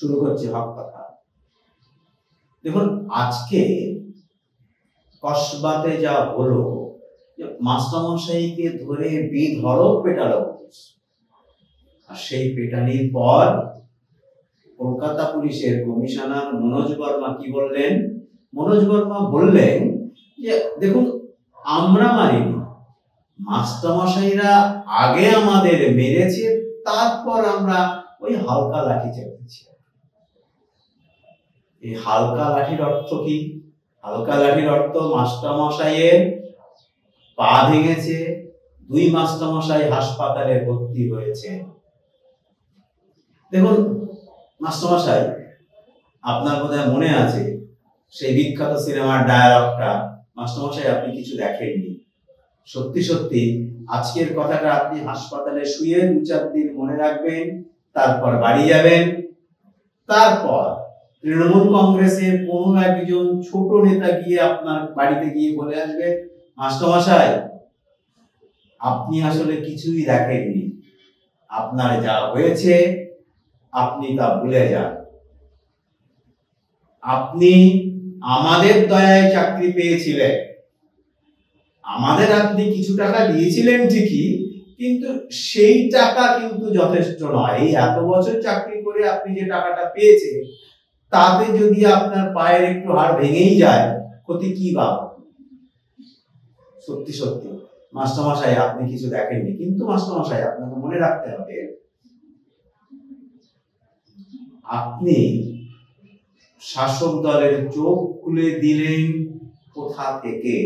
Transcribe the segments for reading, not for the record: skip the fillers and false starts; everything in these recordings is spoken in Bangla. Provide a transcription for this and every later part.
শুরু করছি হক কথা। দেখুন, আজকে কসবাতে যা হলো, মাস্টারমশাইকে ধরে বেধড়ক পেটালো পুলিশ, আর সেই পেটানির পর কলকাতা পুলিশের কমিশনার মনোজ বর্মা কি বললেন? মনোজ বর্মা বললেন যে দেখুন, আমরা মারিনি, মাস্টারমশাইরা আগে আমাদের মেরেছে, তারপর আমরা ওই হালকা লাঠি চেপেছি। এই হালকা লাঠির অর্থ কি? হালকা লাঠির অর্থ মাস্টারমশাইয়ের পা ভেঙেছে, 2 মাস্টারমশাই হাসপাতালে ভর্তি হয়েছে। দেখুন মাস্টারমশাই, আপনার বোধহয় মনে আছে সেই বিখ্যাত সিনেমার ডায়ালগটা, মাস্টারমশাই আপনি কিছু দেখেননি। সত্যি সত্যি আজকের কথাটা আপনি হাসপাতালে শুয়ে 2-4 দিন মনে রাখবেন, তারপর বাড়ি যাবেন। তারপর তৃণমূল কংগ্রেসের কোনো একজন ছোট নেতা গিয়ে আপনার বাড়িতে গিয়ে বলে আসবে, মাস্টারমশাই আপনি আসলে কিছুই দেখেননি, আপনার যা হয়েছে আপনি তা ভুলে যান, আপনি আমাদের দয়ায় চাকরি পেয়েছিলেন, আমাদের আপনি কিছু টাকা দিয়েছিলেন ঠিকই, কিন্তু সেই টাকা কিন্তু যথেষ্ট নয়। এই এত বছর চাকরি করে আপনি যে টাকাটা পেয়েছেন, তাতে যদি আপনার পায়ের একটু হাড় ভেঙেই যায়, ক্ষতি কি বা? সত্যি সত্যি মাস্টারমশাই আপনি কিছু দেখেননি, কিন্তু মাস্টারমশাই আপনাকে মনে রাখতে হবে, আপনি শাসক দলের চোখ খুলে দিলেন কোথা থেকে?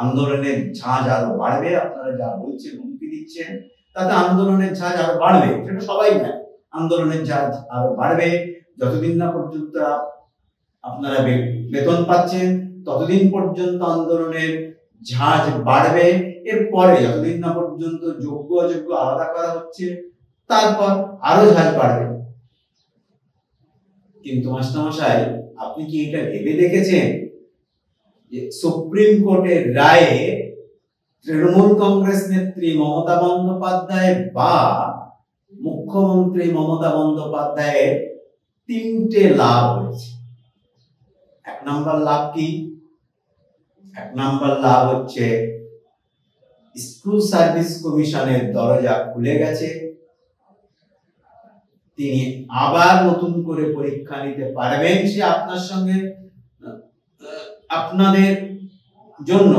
আন্দোলনের ঝাঁজ আরো বাড়বে, আপনারা যা বলছেন, হুমকি দিচ্ছেন, তাতে আন্দোলনের ঝাঁজ আরো বাড়বে, সেটা সবাই জানে। আন্দোলনের ঝাঁজ আরো বাড়বে, যতদিন না পর্যন্ত আপনারা বেতন পাচ্ছেন, ততদিন পর্যন্ত আন্দোলনের ঝাঁজ বাড়বে। এরপরে যতদিন না পর্যন্ত যোগ্য অযোগ্য আলাদা করা হচ্ছে, তারপর আরো ঝাঁজ বাড়বে। কিন্তু মাস্টারমশাই, আপনি কি এটা ভেবে দেখেছেন যে সুপ্রিম কোর্টের রায়ে তৃণমূল কংগ্রেস নেত্রী মমতা বন্দ্যোপাধ্যায় বা মুখ্যমন্ত্রী মমতা বন্দ্যোপাধ্যায়ের 3টে লাভ হয়েছে? 1 নম্বর লাভ কি? 1 নম্বর লাভ হচ্ছে স্কুল সার্ভিস কমিশনের দরজা খুলে গেছে, তিনি আবার নতুন করে পরীক্ষা নিতে পারবেন। সে আপনার সঙ্গে, আপনাদের জন্য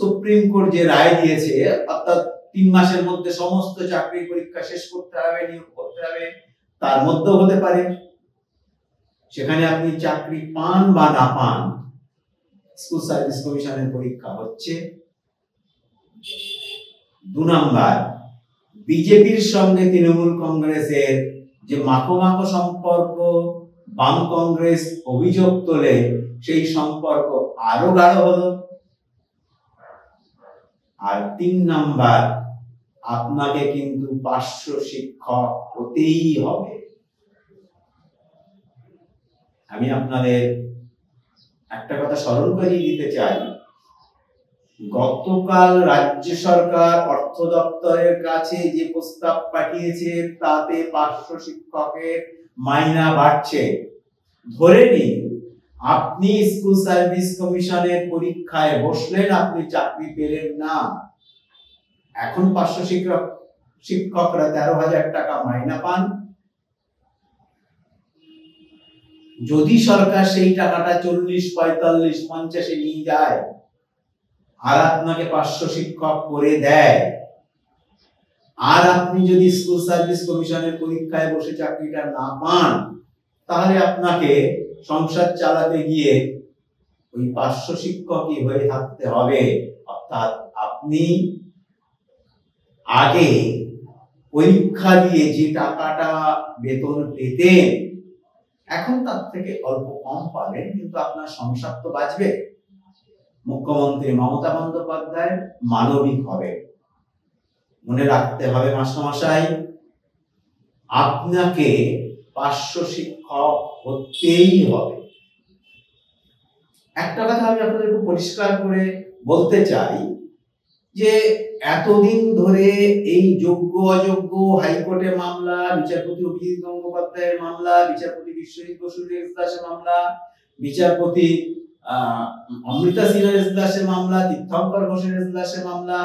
সুপ্রিম কোর্ট যে রায় দিয়েছে, অর্থাৎ 3 মাসের মধ্যে সমস্ত চাকরি পরীক্ষা শেষ করতে হবে, নিয়োগ করতে হবে, তার মধ্যেও হতে পারে সেখানে আপনি চাকরি পান বা না পান, স্কুল সার্ভিস কমিশনের পরীক্ষা হচ্ছে। 2 নম্বর, বিজেপির সঙ্গে তৃণমূল কংগ্রেসের যে মাখো সম্পর্ক, বাম কংগ্রেস অভিযোগ তোলে, সেই সম্পর্ক আরো গাঢ় হলো। আর 3 নম্বর, আপনাকে কিন্তু পার্শ্ব শিক্ষক হতেই হবে। আমি আপনাদের একটা কথা স্মরণ করিয়ে দিতে চাই, গতকাল রাজ্য সরকার অর্থ দপ্তরের কাছে যে প্রস্তাব পাঠিয়েছে, তাতে পার্শ্ব শিক্ষকের মাইনা বাড়ছে। ধরে নিন আপনি স্কুল সার্ভিস কমিশনের পরীক্ষায় বসলেন, আপনি চাকরি পেলেন না, এখন পার্শ্ব শিক্ষকরা 13,000 টাকা মাইনা পান। যদি সরকার সেই টাকাটা 40, 45, 50 নিয়ে যায় আর আপনাকে পার্শ্ব শিক্ষক করে দেয়, আর আপনি যদি স্কুল সার্ভিস কমিশনের পরীক্ষায় বসে চাকরিটা না পান, তাহলে আপনাকে সংসার চালাতে গিয়ে ওই পার্শ্ব শিক্ষকই হয়ে থাকতে হবে। অর্থাৎ আপনি আগে পরীক্ষা দিয়ে যে টাকাটা বেতন পেতেন, এখন তার থেকে অল্প কম পাবেন, কিন্তু আপনার সংসার তো বাঁচবে। মুখ্যমন্ত্রী মমতা বন্দ্যোপাধ্যায় মানবিক হবে। মনে রাখতে হবে মাস্টারমশাই, আপনাকে পার্শ্ব শিক্ষক হতেই হবে। একটা কথা আমি আপনাদেরকে পরিষ্কার করে বলতে চাই যে এতদিন ধরে এই যোগ্য অযোগ্য হাইকোর্টের মামলা, বিচারপতি অভিজিৎ গঙ্গোপাধ্যায়ের মামলা, বিচারপতি বিশ্বজিৎ বসুর এজলাসে মামলা, বিচারপতি অমৃতা সিনহার এজলাসে মামলা, তীর্থঙ্কর ঘোষের এজলাসে মামলা,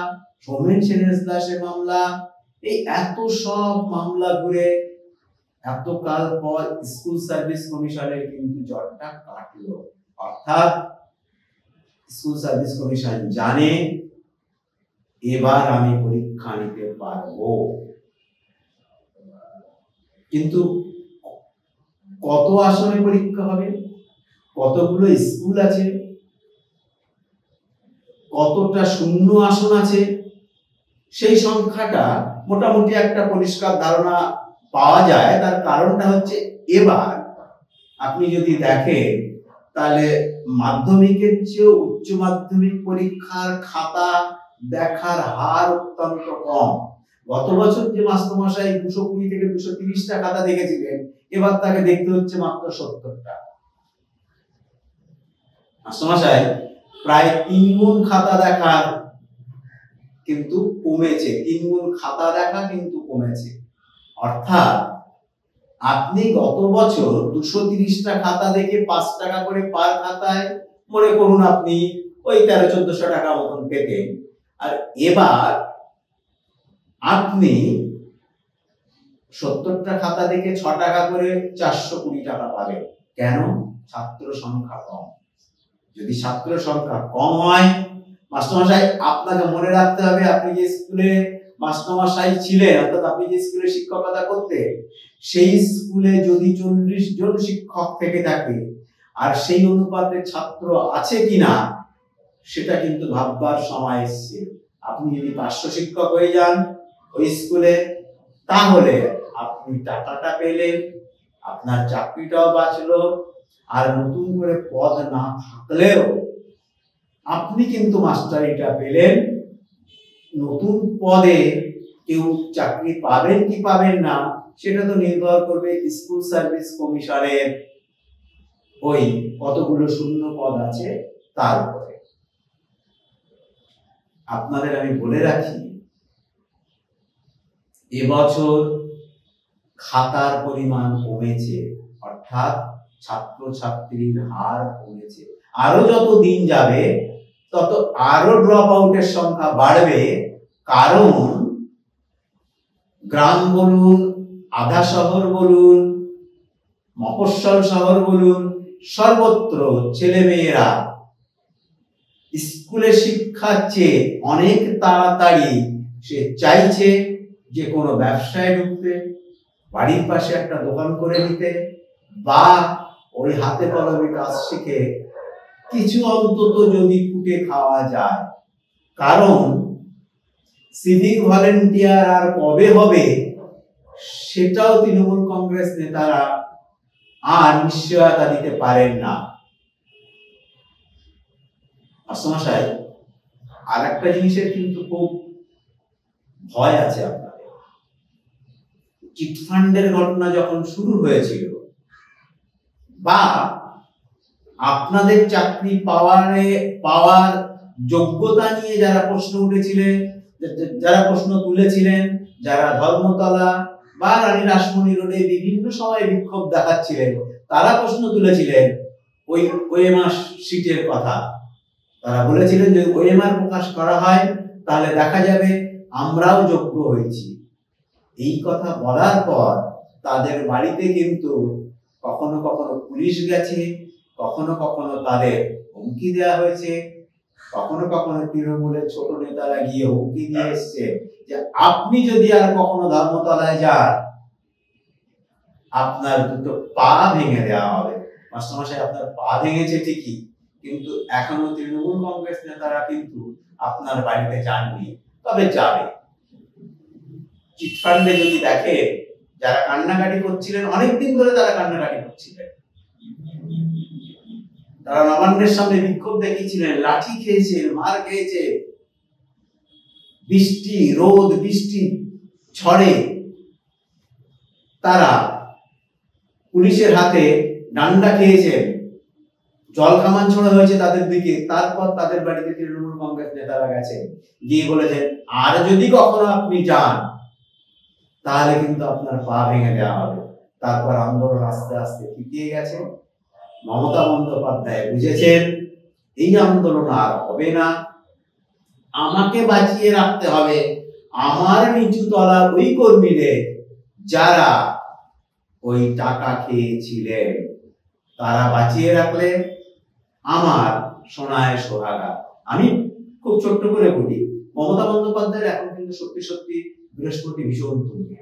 সৌমেন সেনের এজলাসে মামলা, এই এত সব মামলা ঘুরে এতকাল পর স্কুল সার্ভিস কমিশনের কিন্তু জটটা কাটলো। অর্থাৎ স্কুল সার্ভিস কমিশন জানে এবার আমি পরীক্ষা নিতে পারবো। কিন্তু কত আসনে পরীক্ষা হবে, কতগুলো স্কুল আছে, কতটা শূন্য আসন আছে, সেই সংখ্যাটা মোটামুটি একটা পরিষ্কার ধারণা পাওয়া যায়। তার কারণটা হচ্ছে এবার আপনি যদি দেখেন তাহলে মাধ্যমিকের চেয়ে উচ্চ মাধ্যমিক পরীক্ষার খাতা দেখার হার অত্যন্ত কম। গত বছর যে মাস্টারমশাই 220 থেকে 230টা খাতা দেখেছিলেন, এবার তাকে দেখতে হচ্ছে মাত্র 70টা। মাস্টারমশাই প্রায় 3 গুণ খাতা দেখার কিন্তু কমেছে, 3 গুণ খাতা দেখা কিন্তু কমেছে। অর্থাৎ আপনি গত বছর 230টা খাতা দেখে 5 টাকা করে পার খাতায় মনে করুন আপনি ওই 1300-1400 টাকা মতন পেতেন, আর এবার আপনি 70টা খাতা দেখে 6 টাকা করে 420 টাকা পাবেন। কেন? ছাত্র সংখ্যা কম। যদি ছাত্র সংখ্যা কম হয়, মাস্টারমশাই আপনাকে মনে রাখতে হবে, আপনি যে স্কুলে মাস্টারমশাই ছিলেন, অর্থাৎ আপনি যে স্কুলে শিক্ষকতা করতেন, সেই স্কুলে যদি 40 জন শিক্ষক থেকে থাকে আর সেই অনুপাতে ছাত্র আছে কিনা সেটা কিন্তু ভাববার সময় এসছে। আপনি যদি 500 শিক্ষক হয়ে যান ওই স্কুলে, তাহলে আপনি টাকাটা পেলেন, আপনার চাকরিটাও বাঁচলো, আর নতুন করে পদ না থাকলেও আপনি কিন্তু মাস্টারিটা পেলেন। নতুন পদে কেউ চাকরি পাবেন কি পাবেন না সেটা তো নির্ভর করবে স্কুল সার্ভিস কমিশনের ওই কতগুলো শূন্য পদ আছে তার উপরে। আপনাদের আমি বলে রাখি, এবছর খাতার পরিমাণ কমেছে, অর্থাৎ ছাত্রছাত্রীর হার কমেছে। আরো যত দিন যাবে তত আরো ড্রপ আউটের সংখ্যা বাড়বে, কারণ গ্রাম বলুন, আধা শহর বলুন, মফস্বল শহর বলুন, সর্বত্র ছেলে মেয়েরা স্কুলে শিক্ষার চেয়ে অনেক তাড়াতাড়ি সে চাইছে যে কোনো ব্যবসায় ঢুকতে, বাড়ির পাশে একটা দোকান করে নিতে, বা ওই হাতে কলমে কাজ শিখে কিছু অন্তত যদি কুটে খাওয়া যায়। কারণ সিভিক ভলেন্টিয়ার আর কবে হবে সেটাও তৃণমূল কংগ্রেস নেতারা আর নিশ্চয়তা দিতে পারেন না। মাস্টারমশাই আর একটা জিনিসের কিন্তু খুব ভয় আছে আপনাদের। চিটফান্ডের ঘটনা যখন শুরু হয়েছিল, বা আপনাদের চাকরি পাওয়ার যোগ্যতা নিয়ে যারা প্রশ্ন উঠেছিলেন, যারা প্রশ্ন তুলেছিলেন, যারা ধর্মতলা বা রানী রাসমণি রোডে বিভিন্ন সময় বিক্ষোভ দেখাচ্ছিলেন, তারা প্রশ্ন তুলেছিলেন ওই ওএমআর সিটের কথা। তারা বলেছিলেন যে ওএমআর প্রকাশ করা হয় তাহলে দেখা যাবে আমরাও যোগ্য হয়েছি। এই কথা বলার পর তাদের বাড়িতে কিন্তু কখনো কখনো পুলিশ গেছে, কখনো কখনো তাদের হুমকি দেওয়া হয়েছে, কখনো কখনো তৃণমূলের ছোট নেতারা গিয়ে হুমকি দিয়ে এসছে যে আপনি যদি আর কখনো ধর্মতলায় যান আপনার দুটো পা ভেঙে দেওয়া হবে। মাস্টারমশাই আপনার পা ভেঙেছে ঠিকই, কিন্তু এখনো তৃণমূল কংগ্রেস নেতারা কিন্তু আপনার বাড়িতে যাননি, তবে যাবে। চিটফান্ডে যদি দেখে যারা কান্নাকাটি করছিলেন, অনেকদিন ধরে তারা কান্নাকাটি করছিলেন, তারা নবান্নের সামনে বিক্ষোভ দেখিয়েছিলেন, লাঠি খেয়েছেন, মার খেয়েছে, বৃষ্টি রোদ বৃষ্টি ঝড়ে তারা পুলিশের হাতে ডান্ডা খেয়েছেন, জল কামান ছোড়া হয়েছে তাদের দিকে। তারপর তাদের বাড়িতে তৃণমূল কংগ্রেস নেতারা গেছেন, গিয়ে বলেছেন আর যদি কখনো আপনি যান তাহলে কিন্তু আপনার পা ভেঙে দেওয়া হবে। তারপর আন্দোলন আস্তে আস্তে থিতিয়ে গেছে। মমতা বন্দ্যোপাধ্যায় বুঝেছেন এই আন্দোলন আর হবে না, আমাকে বাঁচিয়ে রাখতে হবে আমার নিচু তলার ওই কর্মীদের যারা ওই টাকা খেয়েছিলেন, তারা বাঁচিয়ে রাখলে আমার সোনায় সোহাগা। আমি খুব ছোট্ট করে বলি, মমতা বন্দ্যোপাধ্যায়ের এখন কিন্তু সত্যি সত্যি বৃহস্পতি ভীষণ তুলবে,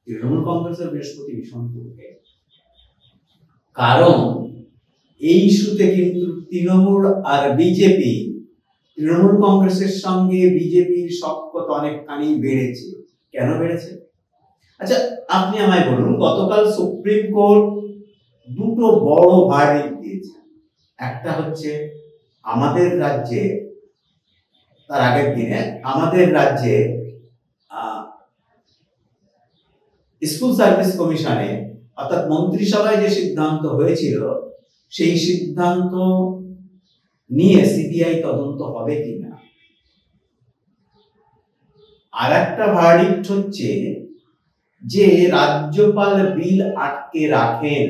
তৃণমূল কংগ্রেসের বৃহস্পতি ভীষণ তুলবে। কারণ এই ইস্যুতে কিন্তু তৃণমূল আর বিজেপি, তৃণমূল কংগ্রেসের সঙ্গে বিজেপির সখ্যতা অনেকখানি বেড়েছে। কেন বেড়েছে? আচ্ছা আপনি আমায় বলুন, গতকাল সুপ্রিম কোর্ট দুটো বড় ভার্ডিক্ট দিয়েছে। একটা হচ্ছে আমাদের রাজ্যে, তার আগের দিনে আমাদের রাজ্যে স্কুল সার্ভিস কমিশনে অর্থাৎ মন্ত্রিসভায় যে সিদ্ধান্ত হয়েছিল সেই সিদ্ধান্ত নিয়ে সিবিআই তদন্ত হবে কিনা। আর একটা ভার্ডিক্ট হচ্ছে যে রাজ্যপাল বিল আটকে রাখেন।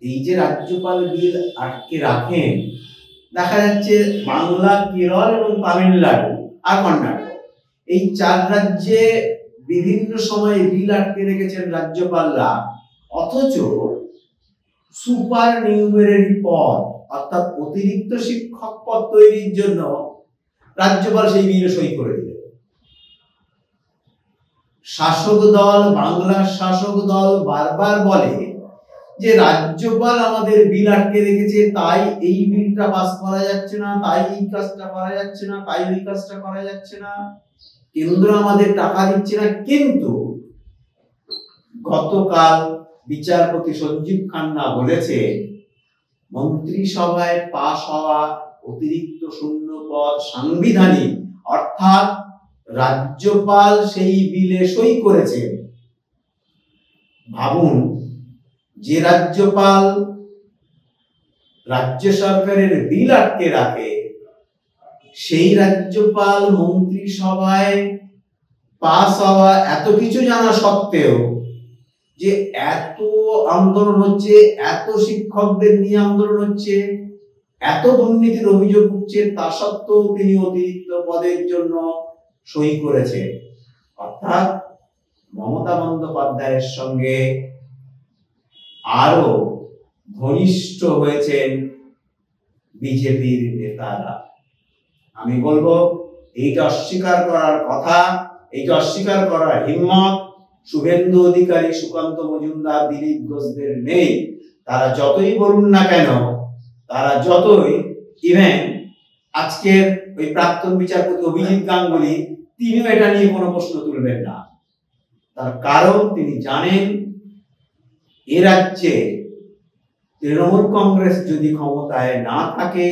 এই যে রাজ্যপাল বিল আটকে রাখেন, দেখা যাচ্ছে বাংলা, কেরল এবং তামিলনাড়ু আর কর্ণাটক, এই চার রাজ্যে বিভিন্ন সময়ে বিল আটকে রেখেছেন রাজ্যপালরা, অথচ সুপার নিউমেরারি পদ অর্থাৎ অতিরিক্ত শিক্ষক পদ তৈরির জন্য রাজ্যপাল সেই বিল সই করে দিলেন। শাসক দল, বাংলার শাসক দল বারবার বলে যে রাজ্যপাল আমাদের বিল আটকে রেখেছে, তাই এই বিলটা পাস করা যাচ্ছে না, তাই এই কাজটা করা যাচ্ছে না, তাই ওই কাজটা করা যাচ্ছে না, কেন্দ্র আমাদের টাকা দিচ্ছে না। কিন্তু গতকাল বিচারপতি সঞ্জীব খান্না বলেছে মন্ত্রিসভায় পাশ হওয়া অতিরিক্ত শূন্য পদ সাংবিধানিক, অর্থাৎ রাজ্যপাল সেই বিলে সই করেছেন। ভাবুন, যে রাজ্যপাল রাজ্য সরকারের বিল আটকে রাখে, সেই রাজ্যপাল মন্ত্রিসভায় পাস হওয়া এত কিছু জানা সত্ত্বেও যে এত আন্দোলন হচ্ছে, এত শিক্ষকদের নিয়ে আন্দোলন হচ্ছে, এত দুর্নীতির অভিযোগ উঠছে, তা সত্ত্বেও তিনি অতিরিক্ত পদের জন্য সই করেছে। অর্থাৎ মমতা বন্দ্যোপাধ্যায়ের সঙ্গে আরো ঘনিষ্ঠ হয়েছেন বিজেপির নেতারা। আমি বলবো এইটা অস্বীকার করার কথা, এইটা অস্বীকার করার হিম্মত শুভেন্দু অধিকারী, সুকান্ত মজুমদার, দিলীপ ঘোষদের নেই। তারা যতই বলুন না কেন, তারা যতই, ইভেন আজকের ওই প্রাক্তন বিচারপতি অভিজিৎ গাঙ্গুলি, তিনিও এটা নিয়ে কোনো প্রশ্ন তুলবেন না। তার কারণ তিনি জানেন এ রাজ্যে তৃণমূল কংগ্রেস যদি ক্ষমতায় না থাকে,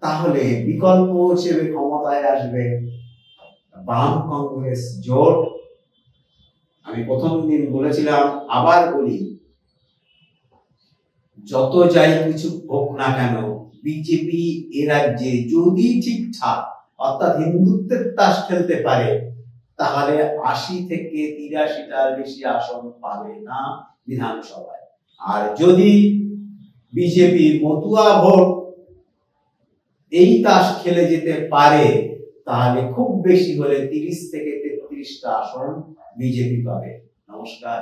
তাহলে বিকল্প হিসেবে ক্ষমতায় আসবে বাম কংগ্রেস জোট। আমি প্রথম দিন বলেছিলাম, আবার বলি, যত যাই কিছু হোক না কেন, বিজেপি এ রাজ্যে যদি ঠিকঠাক অর্থাৎ হিন্দুত্বের তাস খেলতে পারে, তাহলে 80 থেকে 83টার বেশি আসন পাবে না বিধানসভায়। আর যদি বিজেপির মতুয়া ভোট এই তাস খেলে যেতে পারে, তাহলে খুব বেশি হলে 30 থেকে 33টা আসন বিজেপি পাবে। নমস্কার।